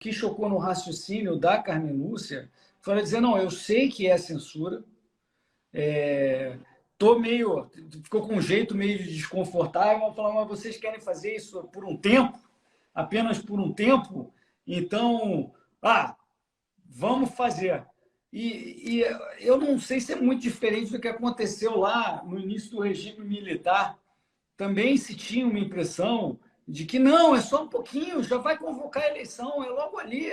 que chocou no raciocínio da Carmen Lúcia foi ela dizer, não, eu sei que é censura, ficou com um jeito meio desconfortável, ela falou, mas vocês querem fazer isso por um tempo, apenas por um tempo, então, vamos fazer. E eu não sei se é muito diferente do que aconteceu lá no início do regime militar. Também se tinha uma impressão de que não, é só um pouquinho, já vai convocar a eleição, é logo ali,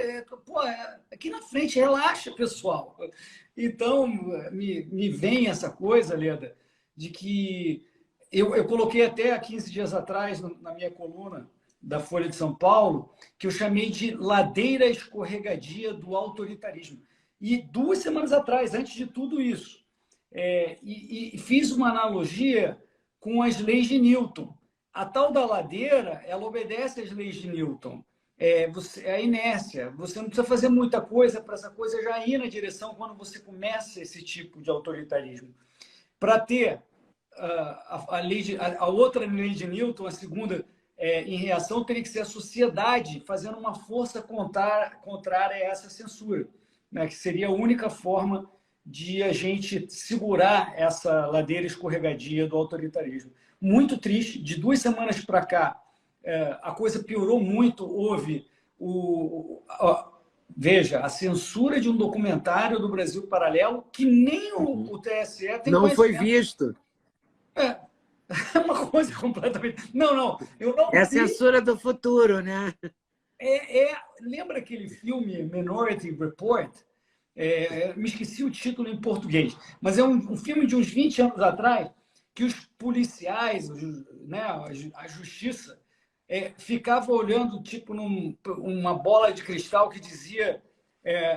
aqui na frente, relaxa, pessoal. Então, me vem essa coisa, Leda, de que eu coloquei até há 15 dias atrás, na minha coluna da Folha de São Paulo, que eu chamei de ladeira escorregadia do autoritarismo. E 2 semanas atrás, antes de tudo isso, fiz uma analogia com as leis de Newton. A tal da ladeira, ela obedece às leis de Newton. É a inércia. Você não precisa fazer muita coisa para essa coisa já ir na direção quando você começa esse tipo de autoritarismo. Para ter a outra lei de Newton, a segunda, em reação, teria que ser a sociedade fazendo uma força contrária a essa censura, né? Que seria a única forma de a gente segurar essa ladeira escorregadia do autoritarismo. Muito triste, de 2 semanas para cá, a coisa piorou muito. Houve veja, a censura de um documentário do Brasil Paralelo que nem o TSE tem não conhecimento. Foi visto. É uma coisa completamente... Não, eu não É a censura do futuro, né? Lembra aquele filme Minority Report? Me esqueci o título em português, mas é um filme de uns 20 anos atrás que os policiais, né, a justiça, ficava olhando tipo uma bola de cristal que dizia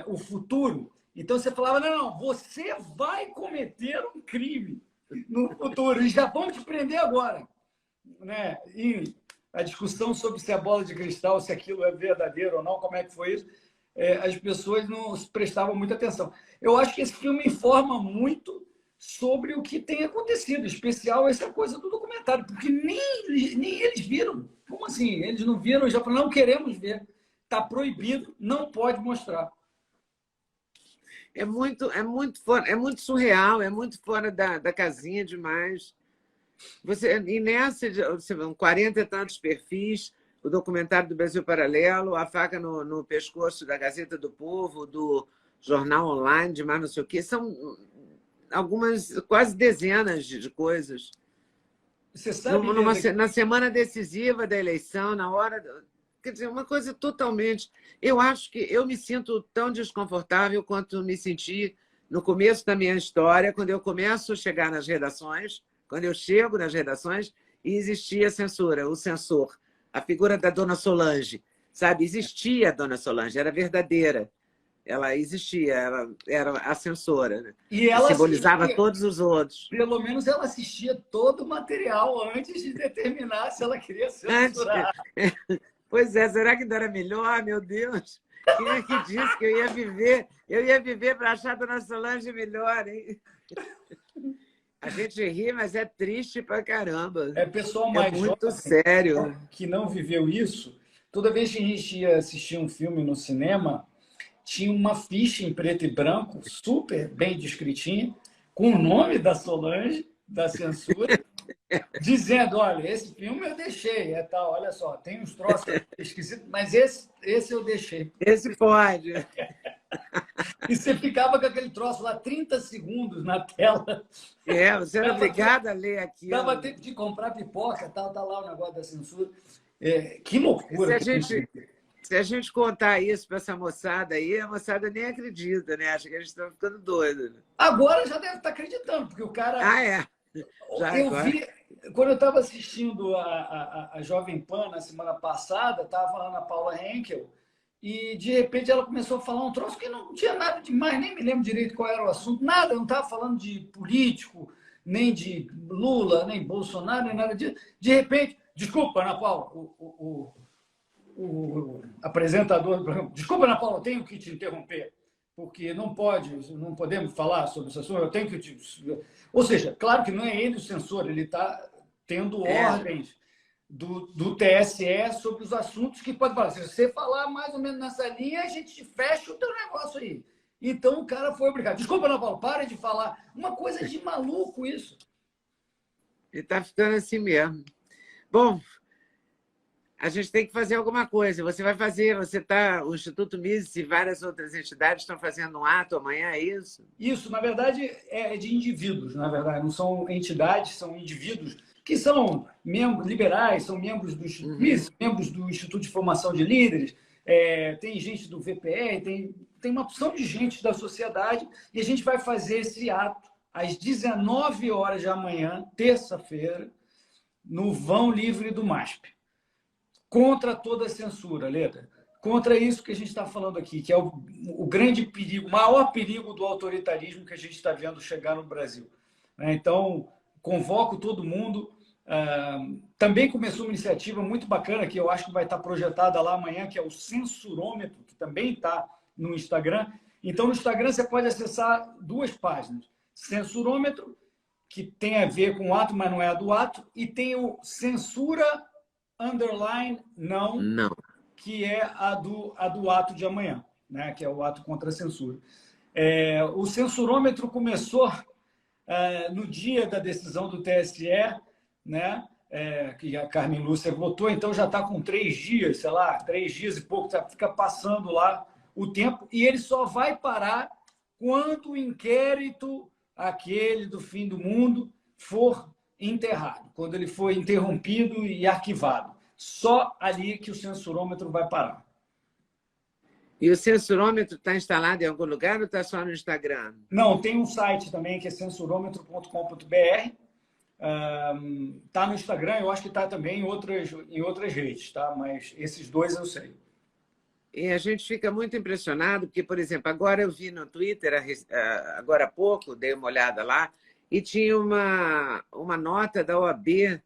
o futuro. Então você falava, não, você vai cometer um crime no futuro, eles já vão te prender agora. Né? E a discussão sobre se a bola de cristal, se aquilo é verdadeiro ou não, como é que foi isso, as pessoas não prestavam muita atenção. Eu acho que esse filme informa muito sobre o que tem acontecido, em especial essa coisa do documentário, porque nem eles viram. Como assim? Eles não viram, já falaram, não queremos ver. Está proibido, não pode mostrar. É muito surreal, é muito fora da casinha demais. E nessa, 40 e tantos perfis, o documentário do Brasil Paralelo, a faca no pescoço da Gazeta do Povo, do Jornal Online, de mais não sei o quê, são algumas, quase dezenas de coisas. Você sabe, na semana decisiva da eleição, na hora... Quer dizer, uma coisa totalmente... Eu acho que eu me sinto tão desconfortável quanto me senti no começo da minha história, quando eu começo a chegar nas redações, quando eu chego nas redações e existia a censura, o censor, a figura da Dona Solange, sabe? Existia a Dona Solange, era verdadeira. Ela existia, ela era a censora, né? E ela simbolizava assistia, todos os outros. Pelo menos ela assistia todo o material antes de determinar se ela queria censurar. Pois é, será que não era melhor? Meu Deus! Quem é que disse que eu ia viver para achar a Dona Solange melhor, hein? A gente ri, mas é triste pra caramba. Pessoal mais muito jovem, sério. Que não viveu isso. Toda vez que a gente ia assistir um filme no cinema, tinha uma ficha em preto e branco, super bem descritinha, com o nome da Solange, da censura, dizendo, olha, esse filme eu deixei, tal, olha só, tem uns troços esquisitos, mas esse eu deixei. Esse pode. E você ficava com aquele troço lá 30 segundos na tela. Você era obrigado a ler aquilo. Dava tempo de comprar pipoca, tal, tá lá o negócio da censura. Que loucura. Se a gente contar isso para essa moçada aí, a moçada nem acredita, né? Acha que eles estão ficando doidos. Agora já deve estar acreditando, porque o cara... Quando eu estava assistindo a Jovem Pan na semana passada, estava falando a Paula Henkel, e de repente ela começou a falar um troço que não tinha nada demais, nem me lembro direito qual era o assunto, nada, eu não estava falando de político, nem de Lula, nem Bolsonaro, nem nada disso. De repente, desculpa, Ana Paula, o apresentador do programa, desculpa, Ana Paula, eu tenho que te interromper, porque não podemos falar sobre esse assunto, eu tenho que te... Ou seja, claro que não é ele o censor, ele está tendo ordens do TSE sobre os assuntos que pode falar. Se você falar mais ou menos nessa linha, a gente fecha o teu negócio aí. Então o cara foi obrigado. Desculpa, não, Paulo, para de falar. Uma coisa de maluco isso. E está ficando assim mesmo. Bom, a gente tem que fazer alguma coisa. Você vai fazer, o Instituto Mises e várias outras entidades estão fazendo um ato amanhã, é isso? Isso, na verdade, é de indivíduos, na verdade, não são entidades, são indivíduos que são membros liberais, são membros do Instituto Mises, membros do Instituto de Formação de Líderes, tem gente do VPR, tem uma opção de gente da sociedade, e a gente vai fazer esse ato às 19 horas de amanhã, terça-feira, no Vão Livre do MASP. Contra toda a censura, Leda. Contra isso que a gente está falando aqui, que é o grande perigo, o maior perigo do autoritarismo que a gente está vendo chegar no Brasil. Então, convoco todo mundo. Também começou uma iniciativa muito bacana, que eu acho que vai estar projetada lá amanhã, que é o Censurômetro, que também está no Instagram. Então, no Instagram você pode acessar duas páginas. Censurômetro, que tem a ver com o ato, mas não é a do ato, e tem o Censura não, que é a do ato de amanhã, né? Que é o ato contra a censura. O censurômetro começou no dia da decisão do TSE, né? Que a Carmen Lúcia votou, então já está com 3 dias, sei lá, 3 dias e pouco, fica passando lá o tempo, e ele só vai parar quando o inquérito, aquele do fim do mundo, for enterrado, quando ele for interrompido e arquivado. Só ali que o censurômetro vai parar. E o censurômetro está instalado em algum lugar ou está só no Instagram? Não, tem um site também que é censurômetro.com.br. Está no Instagram, eu acho que está também em outras redes, tá? Mas esses dois eu sei. E a gente fica muito impressionado, porque, por exemplo, agora eu vi no Twitter, agora há pouco, dei uma olhada lá, e tinha uma nota da OAB.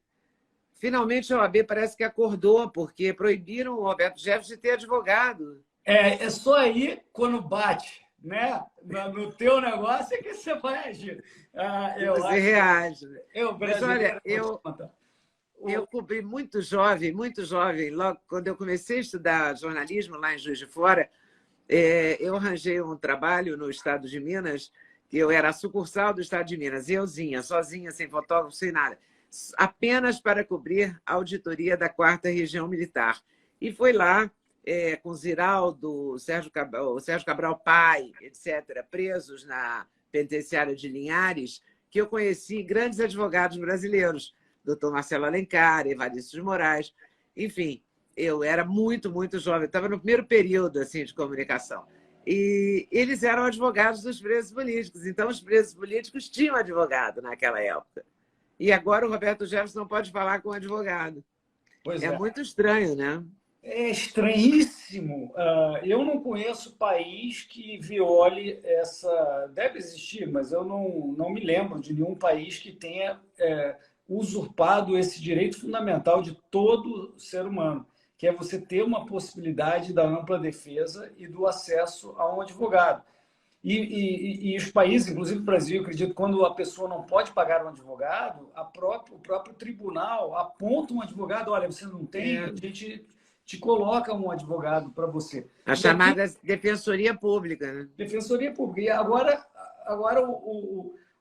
Finalmente a OAB parece que acordou, porque proibiram o Roberto Jefferson de ter advogado. É só aí quando bate, né? No teu negócio é que você vai agir. Você reage. Mas olha, eu cobri muito jovem, logo quando eu comecei a estudar jornalismo lá em Juiz de Fora, eu arranjei um trabalho no estado de Minas, que eu era a sucursal do estado de Minas, euzinha, sozinha, sem fotógrafo, sem nada, apenas para cobrir a auditoria da 4ª Região Militar. E foi lá, com Ziraldo, o Sérgio Cabral Pai, etc., presos na penitenciária de Linhares, que eu conheci grandes advogados brasileiros, doutor Marcelo Alencar, Evaristo de Moraes, enfim, eu era muito, muito jovem, estava no primeiro período assim, de comunicação. E eles eram advogados dos presos políticos, então os presos políticos tinham advogado naquela época. E agora o Roberto Jefferson não pode falar com o advogado. Pois é muito estranho, né? É estranhíssimo. Eu não conheço país que viole essa... Deve existir, mas eu não me lembro de nenhum país que tenha usurpado esse direito fundamental de todo ser humano, que é você ter uma possibilidade da ampla defesa e do acesso a um advogado. E os países, inclusive o Brasil, eu acredito, quando a pessoa não pode pagar um advogado, o próprio tribunal aponta um advogado, olha, você não tem, a gente te coloca um advogado para você. A chamada defensoria pública, né? Defensoria pública. E agora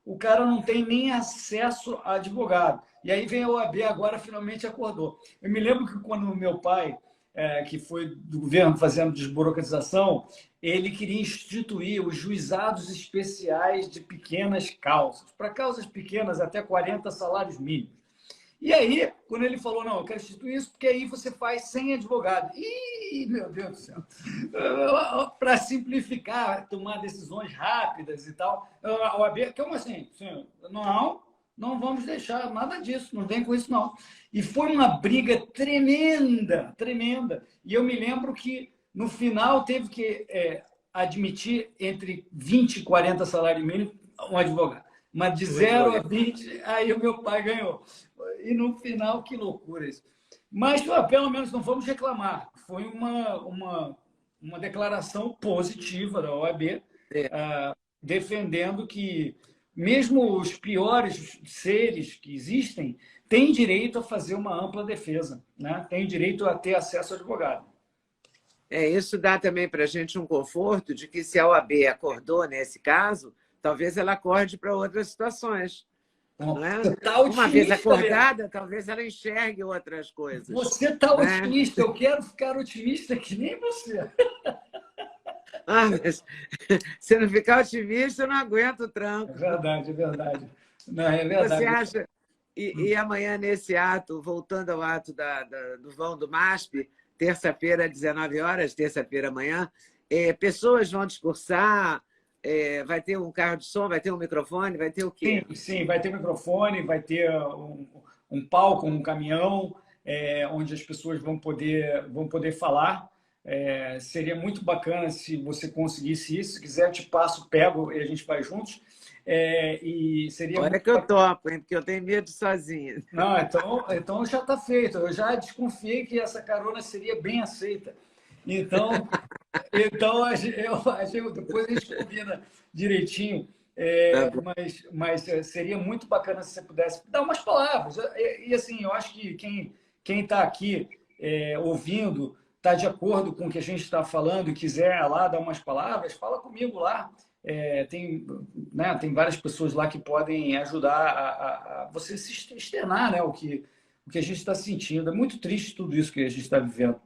o cara não tem nem acesso a advogado. E aí vem a OAB, agora finalmente acordou. Eu me lembro que quando meu pai, que foi do governo fazendo desburocratização, ele queria instituir os juizados especiais de pequenas causas, para causas pequenas até 40 salários mínimos. E aí, quando ele falou, não, eu quero instituir isso, porque aí você faz sem advogado. Ih, meu Deus do céu! Para simplificar, tomar decisões rápidas e tal. A OAB, como assim? Não vamos deixar nada disso, não vem com isso, não. E foi uma briga tremenda, tremenda. E eu me lembro que, no final, teve que admitir entre 20 e 40 salários mínimos um advogado. Mas de 0 a 20, aí o meu pai ganhou. E no final, que loucura isso. Mas, pelo menos, não vamos reclamar. Foi uma declaração positiva da OAB, defendendo que, mesmo os piores seres que existem, tem direito a fazer uma ampla defesa, né? Tem direito a ter acesso ao advogado. Isso dá também para a gente um conforto de que se a OAB acordou nesse caso, talvez ela acorde para outras situações. Bom, Não é? tá Uma vez otimista, acordada, talvez ela enxergue outras coisas. Você está né? otimista, eu quero ficar otimista que nem você. Mas se não ficar otimista, eu não aguento o tranco. É verdade, é verdade. Não, é verdade. Você acha... E amanhã, nesse ato, voltando ao ato do vão do MASP, terça-feira, às 19 horas, terça-feira amanhã, pessoas vão discursar, vai ter um carro de som, vai ter um microfone, vai ter o quê? Sim, vai ter microfone, vai ter um palco, um caminhão, onde as pessoas vão poder falar. Seria muito bacana se você conseguisse isso. Se quiser, eu te passo, pego e a gente vai juntos. E seria Olha que eu topo, hein? Porque eu tenho medo de sozinha. Não, então já está feito. Eu já desconfiei que essa carona seria bem aceita. Então depois a gente combina direitinho. Mas seria muito bacana se você pudesse dar umas palavras. E assim, eu acho que quem está aqui ouvindo está de acordo com o que a gente está falando e quiser lá dar umas palavras, fala comigo lá. Tem várias pessoas lá que podem ajudar a você se externar, né, o que a gente está sentindo. É muito triste tudo isso que a gente está vivendo.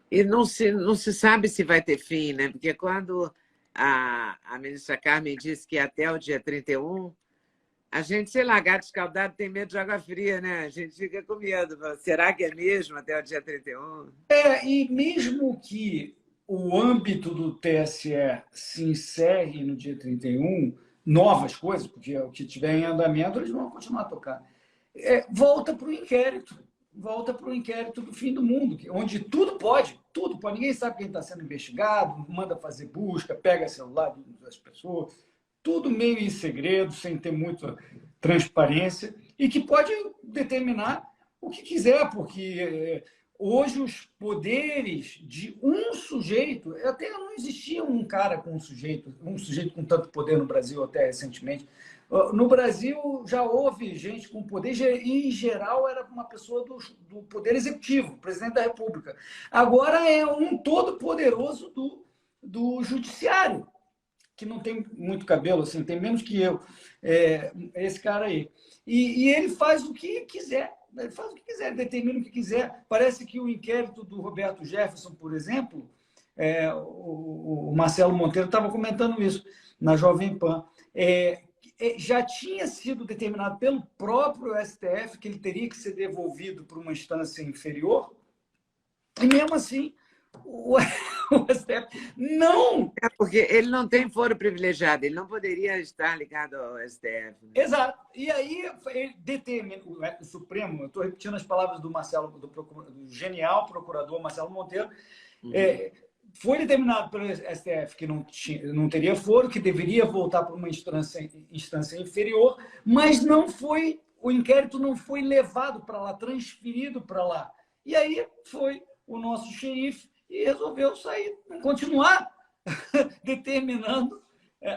E não se sabe se vai ter fim, né? Porque quando a ministra Carmen disse que até o dia 31, a gente, sei lá, gato escaldado tem medo de água fria, né? A gente fica com medo. Será que é mesmo até o dia 31? E mesmo que o âmbito do TSE se encerre no dia 31, novas coisas, porque o que tiver em andamento eles vão continuar a tocar. Volta para o inquérito. Volta para o inquérito do fim do mundo, onde tudo pode. Ninguém sabe quem está sendo investigado, manda fazer busca, pega celular das pessoas, tudo meio em segredo, sem ter muita transparência, e que pode determinar o que quiser, porque hoje os poderes de um sujeito, até não existia um cara com um sujeito com tanto poder no Brasil até recentemente. No Brasil já houve gente com poder, e em geral era uma pessoa do poder executivo, presidente da República. Agora é um todo-poderoso do judiciário, que não tem muito cabelo, assim, tem menos que eu, esse cara aí. E ele faz o que quiser. Ele faz o que quiser, determina o que quiser. Parece que o inquérito do Roberto Jefferson, por exemplo, o Marcelo Monteiro estava comentando isso na Jovem Pan, já tinha sido determinado pelo próprio STF que ele teria que ser devolvido para uma instância inferior, e mesmo assim o STF não... Porque ele não tem foro privilegiado, ele não poderia estar ligado ao STF. Né? Exato. E aí ele determina, o Supremo, eu estou repetindo as palavras do do genial procurador Marcelo Monteiro, foi determinado pelo STF que não teria foro, que deveria voltar para uma instância inferior, mas o inquérito não foi levado para lá, transferido para lá. E aí foi o nosso xerife e resolveu continuar determinando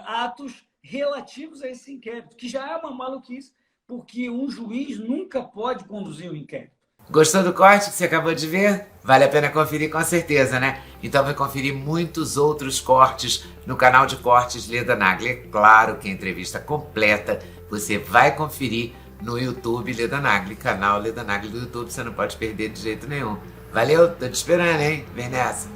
atos relativos a esse inquérito, que já é uma maluquice, porque um juiz nunca pode conduzir um inquérito. Gostou do corte que você acabou de ver? Vale a pena conferir com certeza, né? Então vai conferir muitos outros cortes no canal de cortes Leda Nagli. É claro que a entrevista completa você vai conferir no YouTube Leda Nagli, canal Leda Nagli do YouTube, você não pode perder de jeito nenhum. Valeu, tô te esperando, hein? Vem nessa!